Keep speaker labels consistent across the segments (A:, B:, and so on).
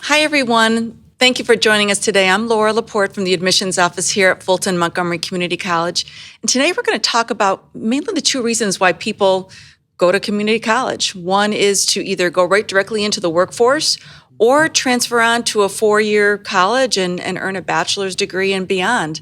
A: Hi, everyone. Thank you for joining us today. I'm Laura Laporte from the admissions office here at Fulton-Montgomery Community College. And today we're going to talk about mainly the two reasons why people go to community college. One is to either go right directly into the workforce or transfer on to a 4-year college and earn a bachelor's degree and beyond.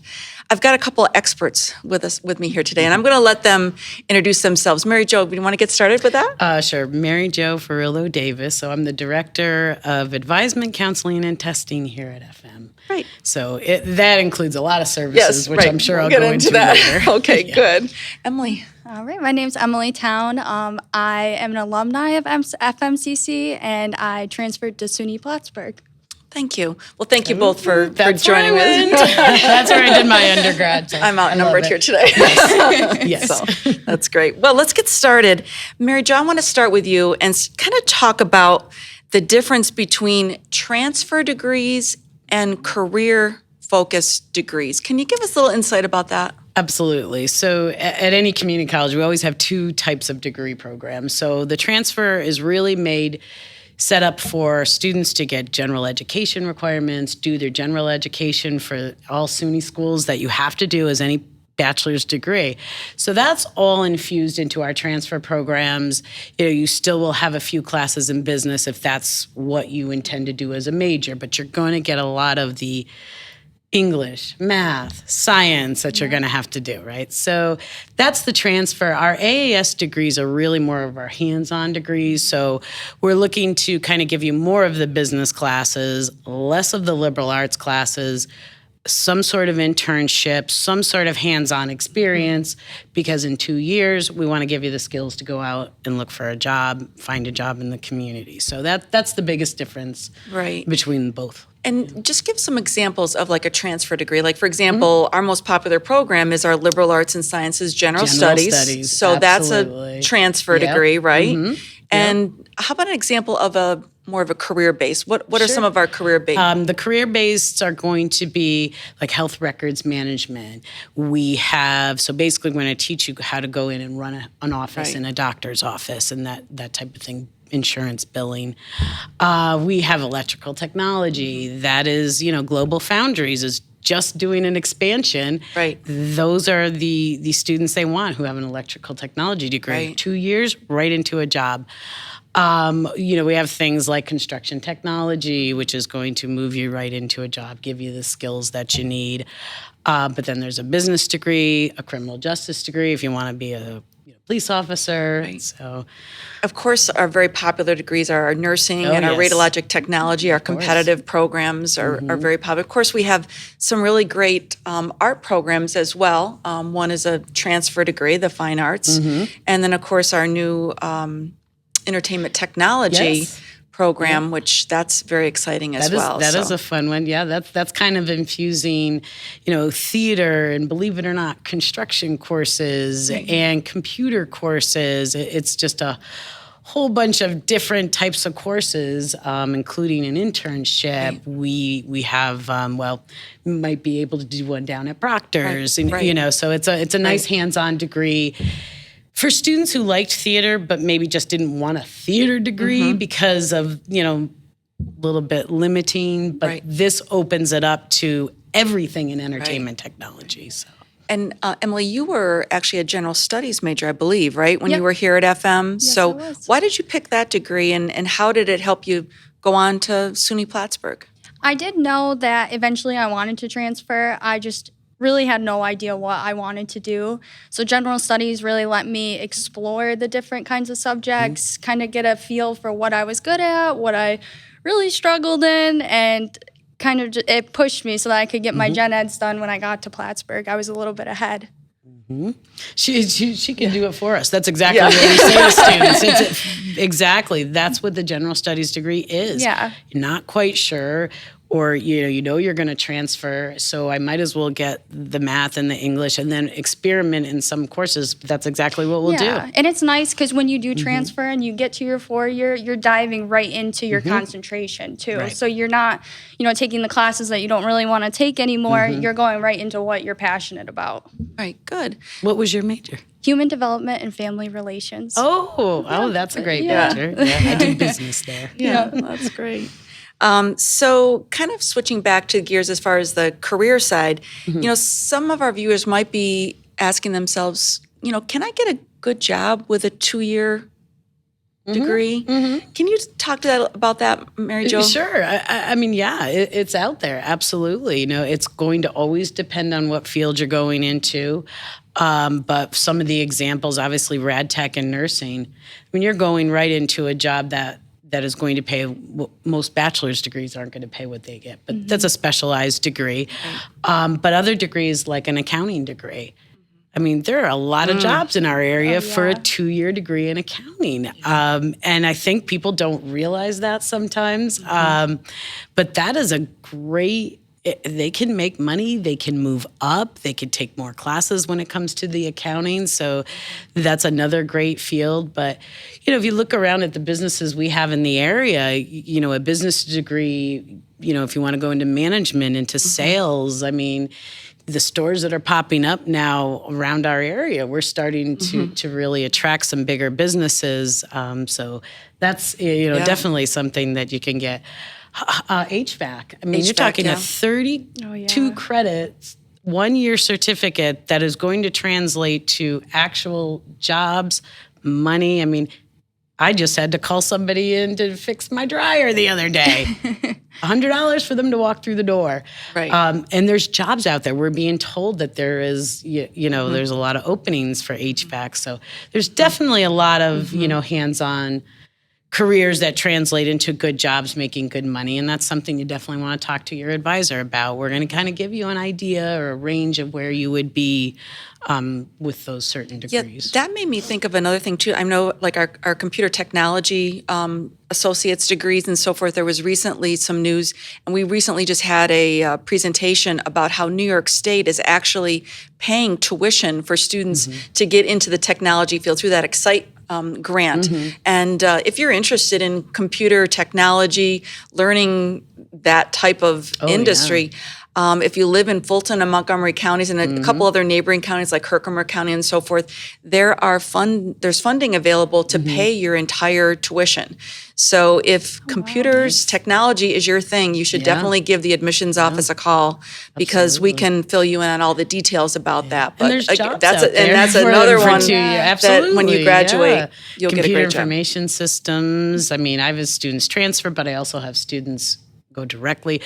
A: I've got a couple of experts with me here today, and I'm going to let them introduce themselves. Mary Jo, do you want to get started with that?
B: Sure. Mary Jo Ferrillo Davis. So I'm the Director of Advisement, Counseling, and Testing here at FM.
A: Right.
B: So that includes a lot of services, which
A: right.
B: I'm sure
A: we'll
B: I'll
A: get
B: go
A: into
B: into
A: that.
B: later.
A: Okay,
B: Yeah.
A: good. Emily.
C: All right, my name's Emily Town. I am an alumni of FMCC, and I transferred to SUNY Plattsburgh.
A: Thank you. Well, thank you both for joining us.
B: That's where I did my undergrad. So
A: I'm outnumbered here today.
B: Yes.
A: So, that's great. Well, let's get started. Mary Jo, I want to start with you and kind of talk about the difference between transfer degrees and career-focused degrees. Can you give us a little insight about that?
B: Absolutely. So at any community college, we always have two types of degree programs. So the transfer is really set up for students to get general education requirements, do their general education for all SUNY schools that you have to do as any bachelor's degree. So that's all infused into our transfer programs. You still will have a few classes in business if that's what you intend to do as a major, but you're going to get a lot of the English, math, science that you're going to have to do, right? So that's the transfer. Our AAS degrees are really more of our hands-on degrees. So we're looking to kind of give you more of the business classes, less of the liberal arts classes, some sort of internship, some sort of hands-on experience, because in 2 years, we want to give you the skills to go out and look for a job, find a job in the community. So that's the biggest difference between both.
A: And just give some examples of like a transfer degree. Like, for example, our most popular program is our Liberal Arts and Sciences General Studies. So
B: absolutely.
A: That's a transfer degree, right?
B: Mm-hmm.
A: And how about an example of more of a career base? What are some of our career base?
B: The career based are going to be like health records management. So basically we're going to teach you how to go in and run an office in a doctor's office and that type of thing. Insurance billing. We have electrical technology. That is, Global Foundries is just doing an expansion.
A: Right.
B: Those are the students they want who have an electrical technology degree.
A: Right.
B: 2 years, right into a job. We have things like construction technology, which is going to move you right into a job, give you the skills that you need. But then there's a business degree, a criminal justice degree if you want to be a police officer.
A: Right.
B: So,
A: of course, our very popular degrees are our nursing and our radiologic technology. Our competitive programs are very popular. Of course, we have some really great art programs as well. One is a transfer degree, the fine arts. And then, of course, our new entertainment technology program, which that's very exciting as well.
B: That is a fun one. Yeah, that's kind of infusing, theater and, believe it or not, construction courses and computer courses. It's just a whole bunch of different types of courses, including an internship. Right. We have, might be able to do one down at Proctor's, and so it's a nice hands-on degree. For students who liked theater but maybe just didn't want a theater degree because of, a little bit limiting, but this opens it up to everything in entertainment technology. So.
A: And Emily, you were actually a general studies major, I believe, right, when you were here at FM?
C: Yes,
A: so
C: I was.
A: Why did you pick that degree and how did it help you go on to SUNY Plattsburgh?
C: I did know that eventually I wanted to transfer. I just really had no idea what I wanted to do. So general studies really let me explore the different kinds of subjects, kind of get a feel for what I was good at, what I really struggled in, and kind of it pushed me so that I could get my gen eds done when I got to Plattsburgh. I was a little bit ahead.
B: She can do it for us. That's exactly what we say to students. Exactly. That's what the general studies degree is.
C: Yeah.
B: You're not quite sure, or you're going to transfer, so I might as well get the math and the English and then experiment in some courses. That's exactly what we'll do.
C: And it's nice because when you do transfer and you get to your 4-year, you're diving right into your concentration too.
B: Right.
C: So you're not, taking the classes that you don't really want to take anymore. You're going right into what you're passionate about.
A: Right, good.
B: What was your major?
C: Human development and family relations.
B: Oh, that's a great major. Yeah, I did business there.
A: Yeah, that's great. So kind of switching back to gears as far as the career side, some of our viewers might be asking themselves, can I get a good job with a 2-year degree? Can you talk about that, Mary Jo?
B: Sure. I mean, yeah, it's out there. Absolutely. It's going to always depend on what field you're going into. But some of the examples, obviously, rad tech and nursing, you're going right into a job that is going to pay. Most bachelor's degrees aren't going to pay what they get, but that's a specialized degree. But other degrees, like an accounting degree, there are a lot of jobs in our area for a 2-year degree in accounting. And I think people don't realize that sometimes. But that is a great, they can make money, they can move up, they can take more classes when it comes to the accounting. So that's another great field. But, if you look around at the businesses we have in the area, a business degree, if you want to go into management, into sales, the stores that are popping up now around our area, we're starting to really attract some bigger businesses. So that's definitely something that you can get. HVAC. You're talking a 32 credits, 1-year certificate that is going to translate to actual jobs, money. I just had to call somebody in to fix my dryer the other day. $100 for them to walk through the door.
A: Right.
B: And there's jobs out there. We're being told that there is, there's a lot of openings for HVAC. So there's definitely a lot of, hands-on careers that translate into good jobs, making good money. And that's something you definitely want to talk to your advisor about. We're going to kind of give you an idea or a range of where you would be with those certain degrees.
A: Yeah, that made me think of another thing too. I know like our computer technology associate's degrees and so forth, there was recently some news, and we recently just had a presentation about how New York State is actually paying tuition for students to get into the technology field through that Excite grant. And if you're interested in computer technology, learning that type of industry, if you live in Fulton and Montgomery counties and a couple other neighboring counties like Herkimer County and so forth, there's funding available to pay your entire tuition. So if technology is your thing, you should definitely give the admissions office a call because we can fill you in on all the details about that. But
B: and there's jobs
A: that's
B: out there
A: that's another one
B: that
A: when you graduate, you'll get a
B: Computer
A: great job.
B: information systems. I have students transfer, but I also have students go directly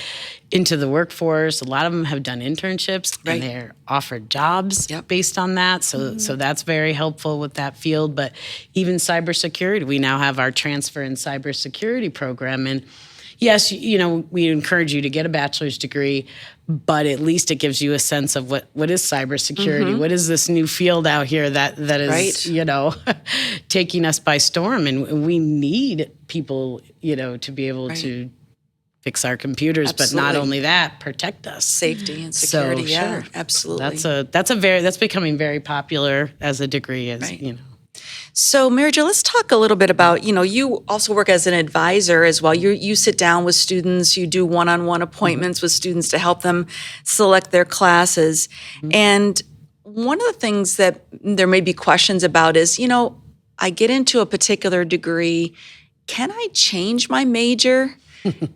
B: into the workforce. A lot of them have done internships and they're offered jobs based on that. So that's very helpful with that field. But even cybersecurity, we now have our transfer in cybersecurity program. And yes, we encourage you to get a bachelor's degree, but at least it gives you a sense of what is cybersecurity, what is this new field out here that is, taking us by storm. And we need people, to be able to fix our computers, but not only that, protect us.
A: Safety and security,
B: sure.
A: Absolutely.
B: That's becoming very popular as a degree,
A: So, Mary Jo, let's talk a little bit about, you also work as an advisor as well. You sit down with students, you do one-on-one appointments with students to help them select their classes. And one of the things that there may be questions about is, I get into a particular degree, can I change my major?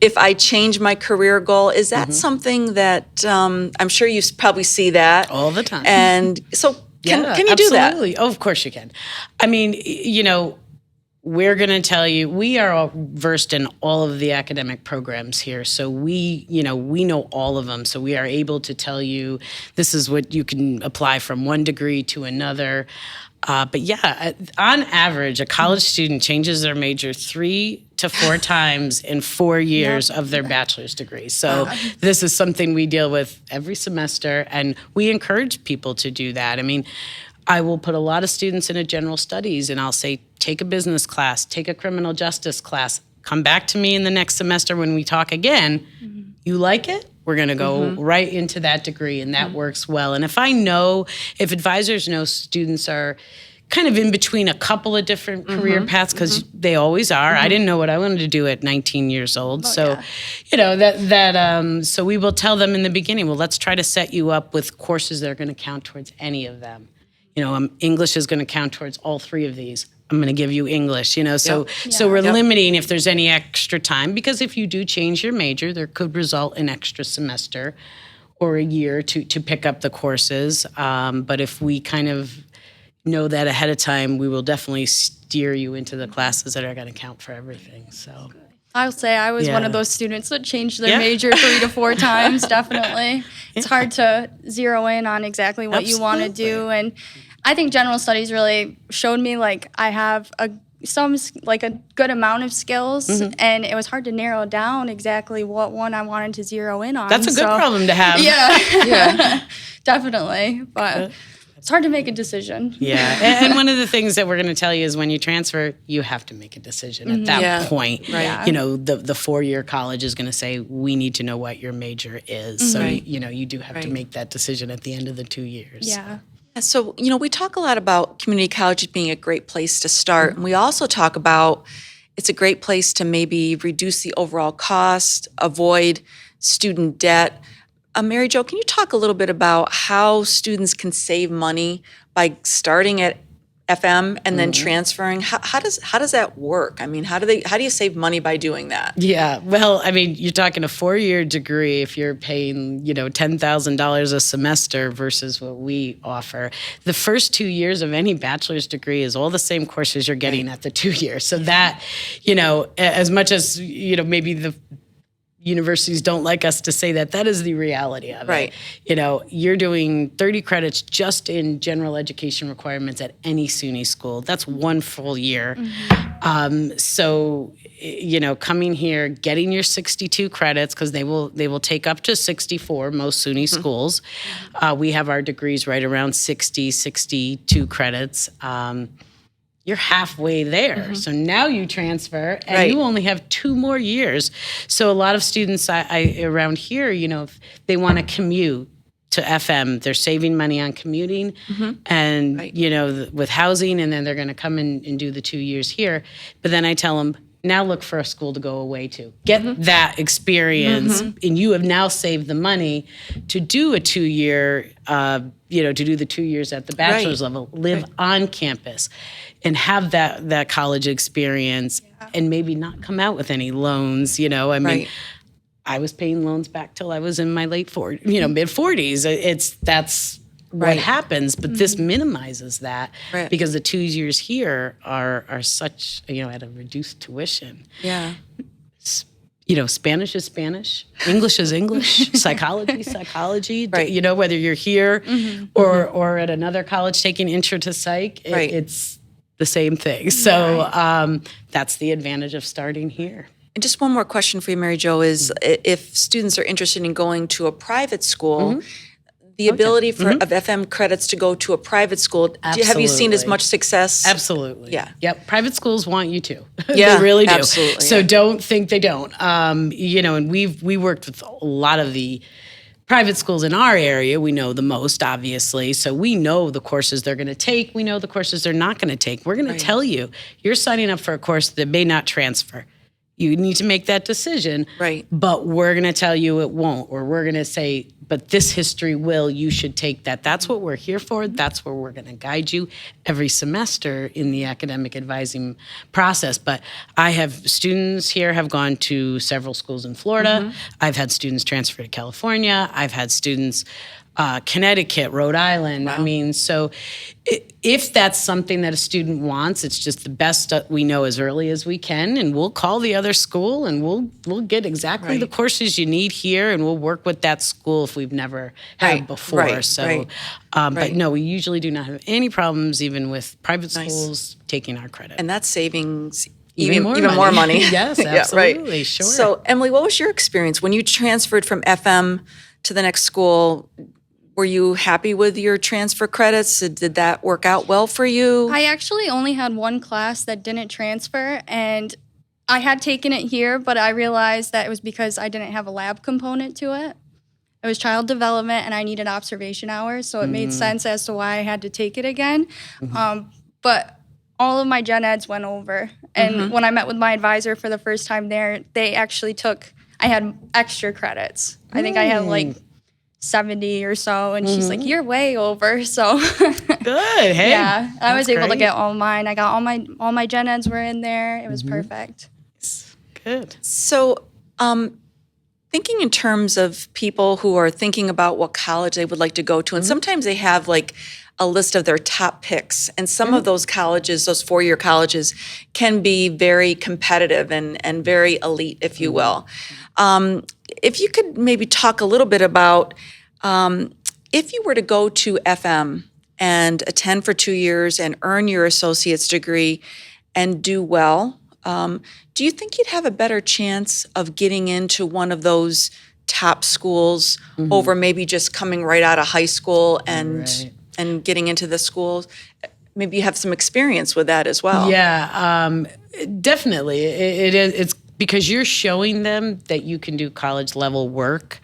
A: If I change my career goal, is that something that I'm sure you probably see that
B: all the time?
A: And so can you do that?
B: Absolutely. Oh, of course you can. We're going to tell you, we are all versed in all of the academic programs here. So we know all of them. So we are able to tell you this is what you can apply from one degree to another. But on average, a college student changes their major 3 to 4 times in 4 years of their bachelor's degree. So this is something we deal with every semester, and we encourage people to do that. I will put a lot of students in a general studies, and I'll say, take a business class, take a criminal justice class, come back to me in the next semester when we talk again. You like it? We're going to go right into that degree, and that works well. And if advisors know students are kind of in between a couple of different career paths, because they always are. I didn't know what I wanted to do at 19 years old. So we will tell them in the beginning, well, let's try to set you up with courses that are going to count towards any of them. English is going to count towards all 3 of these. I'm going to give you English, so we're limiting if there's any extra time, because if you do change your major, there could result in extra semester or a year to pick up the courses. But if we kind of know that ahead of time, we will definitely steer you into the classes that are going to count for everything. So
C: I'll say I was one of those students that changed their major 3 to 4 times, definitely. It's hard to zero in on exactly what you want to do. And I think general studies really showed me like I have a good amount of skills, and it was hard to narrow down exactly what one I wanted to zero in on.
B: That's a good problem to have.
C: Yeah, definitely. But it's hard to make a decision.
B: Yeah, and one of the things that we're going to tell you is when you transfer, you have to make a decision at that point.
A: Right.
B: The 4-year college is going to say, we need to know what your major is. So, you do have to make that decision at the end of the 2 years.
C: Yeah.
A: So, we talk a lot about community college being a great place to start. And we also talk about it's a great place to maybe reduce the overall cost, avoid student debt. Mary Jo, can you talk a little bit about how students can save money by starting at FM and then transferring? How does that work? I mean, how do you save money by doing that?
B: Yeah, well, I mean, you're talking a 4-year degree if you're paying, $10,000 a semester versus what we offer. The first 2 years of any bachelor's degree is all the same courses you're getting at the 2 years. So that, as much as, maybe the universities don't like us to say that is the reality of it. You're doing 30 credits just in general education requirements at any SUNY school. That's 1 full year. So, coming here, getting your 62 credits, because they will take up to 64, most SUNY schools. We have our degrees right around 60, 62 credits. You're halfway there. So now you transfer and you only have 2 more years. So a lot of students around here, if they want to commute to FM, they're saving money on commuting and, with housing, and then they're going to come and do the 2 years here. But then I tell them, now look for a school to go away to. Get that experience, and you have now saved the money to do a 2-year, to do the 2 years at the bachelor's level, live on campus, and have that college experience, and maybe not come out with any loans. I mean, I was paying loans back till I was in my mid 40s. That's what happens, but this minimizes that because the 2 years here are such, at a reduced tuition.
A: Yeah.
B: Spanish is Spanish, English is English, psychology is psychology. Whether you're here or at another college taking intro to psych, it's the same thing. So that's the advantage of starting here.
A: And just one more question for you, Mary Jo, is if students are interested in going to a private school, the ability of FM credits to go to a private school, have you seen as much success?
B: Absolutely.
A: Yeah.
B: Yep. Private schools want you to.
A: Yeah,
B: they really do.
A: Absolutely.
B: So don't think they don't. And we worked with a lot of the private schools in our area. We know the most, obviously. So we know the courses they're going to take. We know the courses they're not going to take. We're going to tell you, you're signing up for a course that may not transfer. You need to make that decision. Right. But we're going to tell you it won't, or we're going to say, but this history will, you should take that. That's what we're here for. That's where we're going to guide you every semester in the academic advising process. But I have students here have gone to several schools in Florida. I've had students transfer to California. I've had students Connecticut, Rhode Island. Wow. I mean, so if that's something that a student wants, it's just the best we know as early as we can, and we'll call the other school and we'll get exactly the courses you need here, and we'll work with that school if we've never had before. But no, we usually do not have any problems even with private schools taking our credit.
A: And that's savings even more money.
B: Yes, absolutely, sure.
A: So, Emily, what was your experience when you transferred from FM to the next school? Were you happy with your transfer credits? Did that work out well for you?
C: I actually only had 1 class that didn't transfer, and I had taken it here, but I realized that it was because I didn't have a lab component to it. It was child development, and I needed observation hours, so it made sense as to why I had to take it again. But all of my gen eds went over, and when I met with my advisor for the first time there, they actually I had extra credits. I think I had like 70 or so, and she's like, "You're way over." So
B: Good. Hey.
C: yeah, I was able to
B: great.
C: get all mine. I got all my gen eds were in there. It was perfect.
B: Good.
A: So, thinking in terms of people who are thinking about what college they would like to go to, and sometimes they have like a list of their top picks, and some of those colleges, those four-year colleges, can be very competitive and very elite, if you will. If you could maybe talk a little bit about if you were to go to FM and attend for 2 years and earn your associate's degree and do well, do you think you'd have a better chance of getting into one of those top schools over maybe just coming right out of high school and getting into the schools? Maybe you have some experience with that as well.
B: Yeah, definitely. It's because you're showing them that you can do college level work.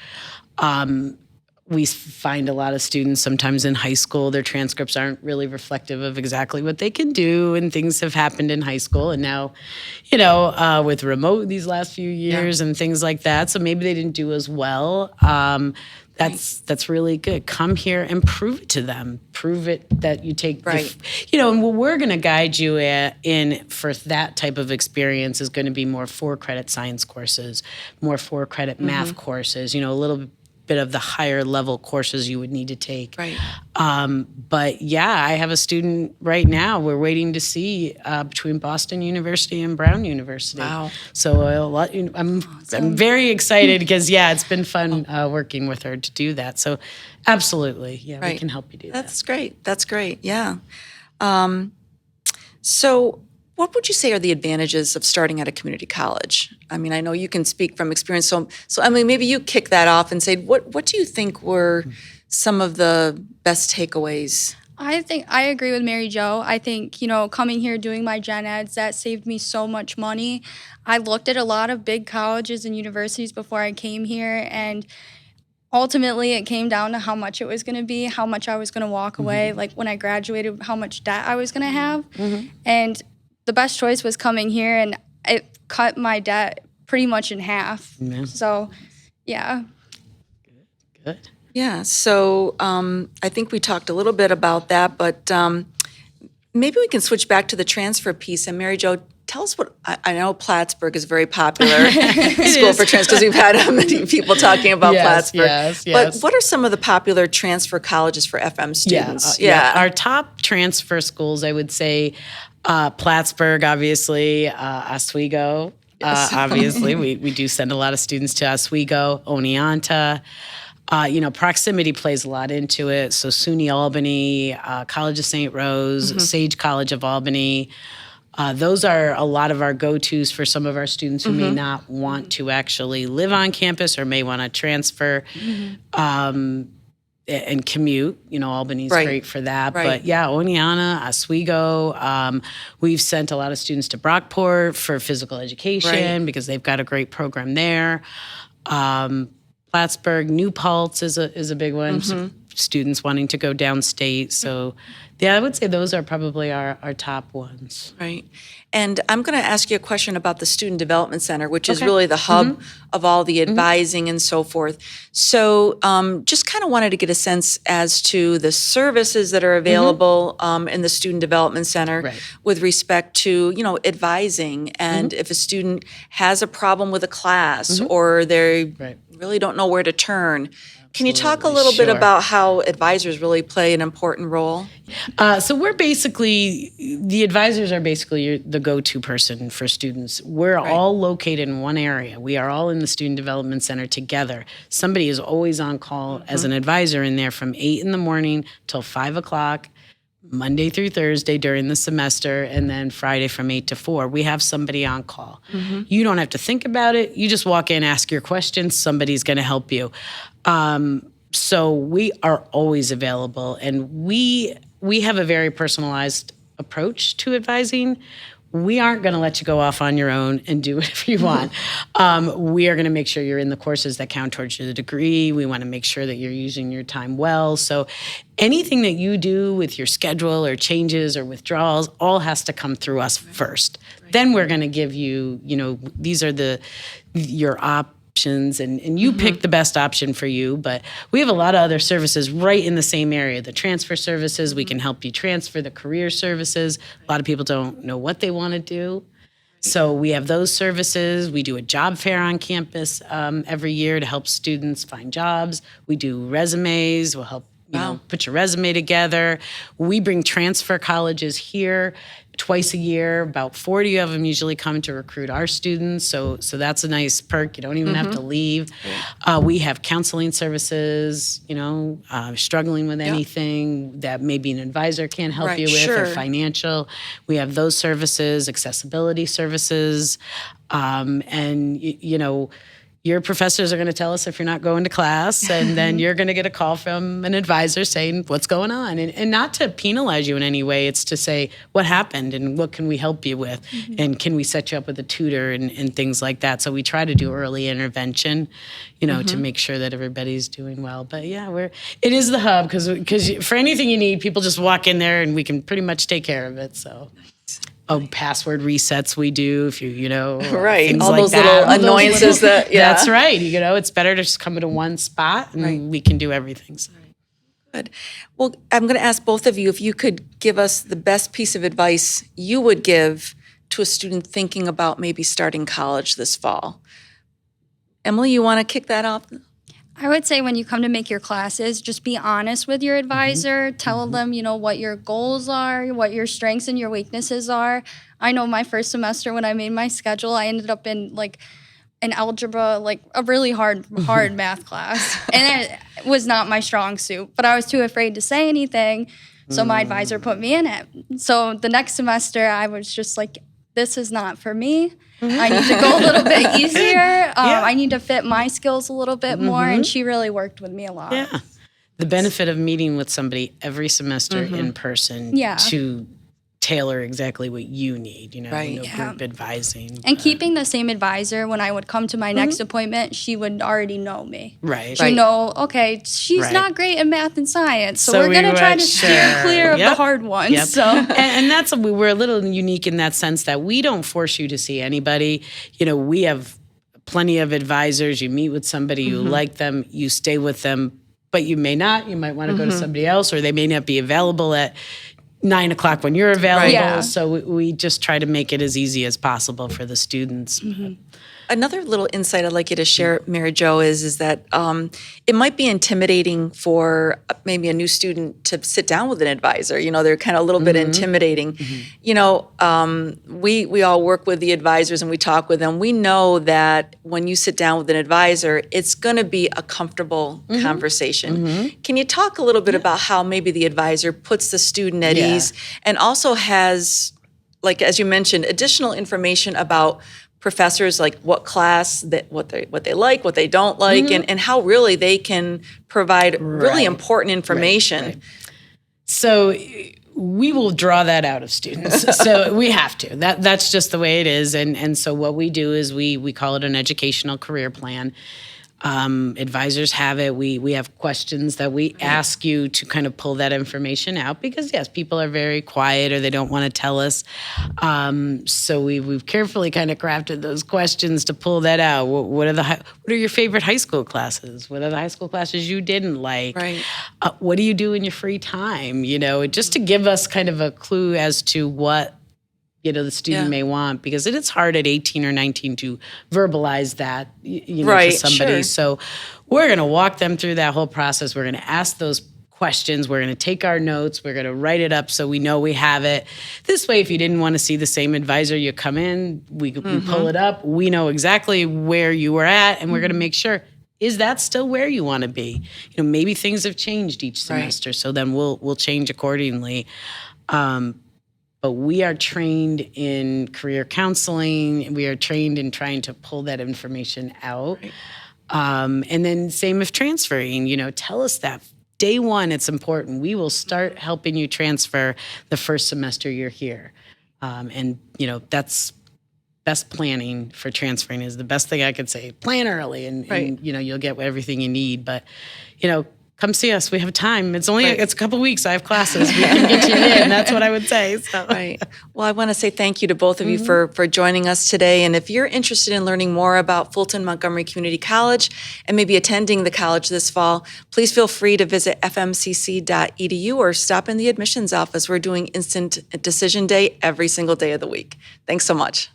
B: We find a lot of students sometimes in high school, their transcripts aren't really reflective of exactly what they can do, and things have happened in high school. And now, with remote these last few years and things like that, so maybe they didn't do as well. That's really good. Come here and prove it to them. Prove it that you take, and what we're going to guide you in for that type of experience is going to be more 4-credit science courses, more 4-credit math courses, a little bit of the higher level courses you would need to take.
A: Right.
B: But yeah, I have a student right now we're waiting to see between Boston University and Brown University.
A: Wow.
B: So I'm very excited because, it's been fun working with her to do that. So absolutely, we can help you do that.
A: That's great. That's great. Yeah. So what would you say are the advantages of starting at a community college? I mean, I know you can speak from experience. So I mean, maybe you kick that off and say, what do you think were some of the best takeaways?
C: I think I agree with Mary Jo. I think, coming here, doing my gen eds, that saved me so much money. I looked at a lot of big colleges and universities before I came here, and ultimately it came down to how much it was going to be, how much I was going to walk away, like when I graduated, how much debt I was going to have. And the best choice was coming here, and it cut my debt pretty much in half. So, yeah.
B: Good.
A: Yeah. So I think we talked a little bit about that, but maybe we can switch back to the transfer piece. And Mary Jo, tell us what, I know Plattsburgh is a very popular school for transfer, because we've had many people talking about Plattsburgh.
B: Yes.
A: But what are some of the popular transfer colleges for FM students?
B: Our top transfer schools, I would say, Plattsburgh, obviously, Oswego. Obviously, we do send a lot of students to Oswego, Oneonta. Proximity plays a lot into it. So SUNY Albany, College of St. Rose, Sage College of Albany. Those are a lot of our go-tos for some of our students who may not want to actually live on campus or may want to transfer. And commute, Albany's great for that. But yeah, Oneonta, Oswego. We've sent a lot of students to Brockport for physical education because they've got a great program there. Plattsburgh, New Paltz is a big one. So students wanting to go downstate. So yeah, I would say those are probably our top ones.
A: Right. And I'm going to ask you a question about the Student Development Center, which is really the hub of all the advising and so forth. So just kind of wanted to get a sense as to the services that are available in the Student Development Center with respect to, advising. And if a student has a problem with a class or they really don't know where to turn, can you talk a little bit about how advisors really play an important role?
B: So we're basically, the advisors are basically the go-to person for students. We're all located in one area. We are all in the Student Development Center together. Somebody is always on call as an advisor in there from 8 in the morning till 5 o'clock, Monday through Thursday during the semester, and then Friday from 8 to 4. We have somebody on call. You don't have to think about it. You just walk in, ask your questions. Somebody's going to help you. So we are always available, and we have a very personalized approach to advising. We aren't going to let you go off on your own and do whatever you want. We are going to make sure you're in the courses that count towards your degree. We want to make sure that you're using your time well. So anything that you do with your schedule or changes or withdrawals all has to come through us first. Then we're going to give you, these are your options, and you pick the best option for you. But we have a lot of other services right in the same area. The transfer services, we can help you transfer. The career services, a lot of people don't know what they want to do. So we have those services. We do a job fair on campus every year to help students find jobs. We do resumes. We'll help put your resume together. We bring transfer colleges here twice a year. About 40 of them usually come to recruit our students. So that's a nice perk. You don't even have to leave. We have counseling services, struggling with anything that maybe an advisor can't help you with or financial. We have those services, accessibility services. Your professors are going to tell us if you're not going to class, and then you're going to get a call from an advisor saying what's going on. And not to penalize you in any way, it's to say what happened and what can we help you with, and can we set you up with a tutor and things like that. So we try to do early intervention, to make sure that everybody's doing well. But yeah, it is the hub because for anything you need, people just walk in there and we can pretty much take care of it. So. Password resets we do if
A: right,
B: things
A: all
B: like
A: those
B: that.
A: little annoyances
B: That's right. It's better to just come into one spot and we can do everything. So.
A: Good. Well, I'm going to ask both of you if you could give us the best piece of advice you would give to a student thinking about maybe starting college this fall. Emily, you want to kick that off?
C: I would say when you come to make your classes, just be honest with your advisor. Tell them, what your goals are, what your strengths and your weaknesses are. I know my first semester when I made my schedule, I ended up in an algebra, a really hard math class. And it was not my strong suit, but I was too afraid to say anything. So my advisor put me in it. So the next semester I was just like, this is not for me. I need to go a little bit easier. I need to fit my skills a little bit more. And she really worked with me a lot.
B: Yeah. The benefit of meeting with somebody every semester in person to tailor exactly what you need, group advising.
C: And keeping the same advisor when I would come to my next appointment, she would already know me.
B: Right.
C: She'd know, okay, she's not great in math and science, so we're going to try to steer clear of the hard ones.
B: Yep.
C: So.
B: And that's, we're a little unique in that sense that we don't force you to see anybody. We have plenty of advisors. You meet with somebody, you like them, you stay with them, but you may not. You might want to go to somebody else, or they may not be available at 9 o'clock when you're available.
C: Yeah.
B: So we just try to make it as easy as possible for the students.
A: Another little insight I'd like you to share, Mary Jo, is that it might be intimidating for maybe a new student to sit down with an advisor. They're kind of a little bit intimidating. We all work with the advisors and we talk with them. We know that when you sit down with an advisor, it's going to be a comfortable conversation. Can you talk a little bit about how maybe the advisor puts the student at ease and also has, as you mentioned, additional information about professors, like what class, what they like, what they don't like, and how really they can provide really important information.
B: Right. So we will draw that out of students. So we have to. That's just the way it is. And so what we do is we call it an educational career plan. Advisors have it. We have questions that we ask you to kind of pull that information out because, yes, people are very quiet or they don't want to tell us. So we've carefully kind of crafted those questions to pull that out. What are your favorite high school classes? What are the high school classes you didn't like?
A: Right.
B: What do you do in your free time? Just to give us kind of a clue as to what the student may want, because it is hard at 18 or 19 to verbalize that, to somebody.
A: Sure.
B: So we're going to walk them through that whole process. We're going to ask those questions. We're going to take our notes. We're going to write it up so we know we have it. This way, if you didn't want to see the same advisor, you come in, we pull it up. We know exactly where you were at, and we're going to make sure, is that still where you want to be? Maybe things have changed each semester, so then we'll change accordingly. But we are trained in career counseling. We are trained in trying to pull that information out. Right. And then same with transferring, tell us that. Day one, it's important. We will start helping you transfer the first semester you're here. And that's best planning for transferring is the best thing I could say. Plan early and you'll get everything you need. But, come see us. We have time. It's only
A: Right.
B: it's a couple weeks. I have classes. We can get you in. That's what I would say. So.
A: Right. Well, I want to say thank you to both of you for joining us today. And if you're interested in learning more about Fulton-Montgomery Community College and maybe attending the college this fall, please feel free to visit fmcc.edu or stop in the admissions office. We're doing instant decision day every single day of the week. Thanks so much.